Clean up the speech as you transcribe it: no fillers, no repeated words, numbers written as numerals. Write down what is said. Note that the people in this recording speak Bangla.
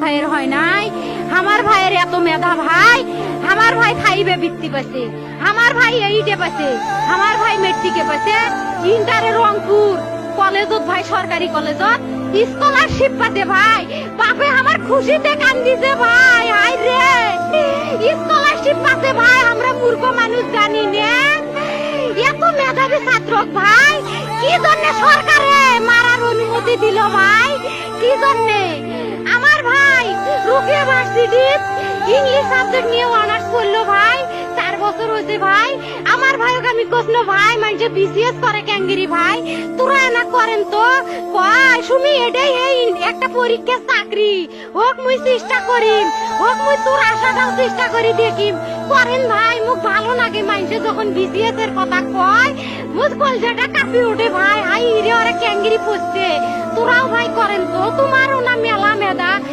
ভাইয়ের হয় নাই। আমার ভাইয়ের এত মেধা ভাই, আমার ভাই খাইবে বৃত্তি পাচ্ছে, আমার ভাই এইটে পাচ্ছে, আমার ভাই মেট্রিকে পাচ্ছে, ইন্টারে রংপুর কলেজত ভাই, সরকারি কলেজত স্কলারশিপ পাতে ভাই। বাপে আমার খুশিতে কান্দিছে ভাই, হাই রে স্কলারশিপ পাতে ভাই। আমরা মূর্খ মানুষ জানি না এত মেধাবী ছাত্র ভাই কি জন্য সরকারে মারার অনুমতি দিল ভাই, কি জন্য? আমার ভাই রুকিয়া ভার্সিটি ইংলিশ সাবজেক্ট নিয়ে অনার্স করলো ভাই, 4 বছর হয়েছে ভাই। আমার ভাইকে আমি কইল ভাই মানে বিসিএস করে ক্যাঙ্গিরি ভাই, তোরা না করেন তো কয় সুমি এটাই এই একটা পরীক্ষা চাকরি হোক, মুই চেষ্টা করিম, হোক মুই তোর আশাটাও চেষ্টা করি দেখিম, করেন ভাই। মুখ ভালো লাগে মানুষে যখন বিসিএস এর কথা কয়, মুখ কলজাটা কাঁপি ওঠে ভাই, হাই রে ওরা ক্যাঙ্গিরি পড়ছে। তোরাও ভাই করেন তো, তোমারও না মেলা মেধা।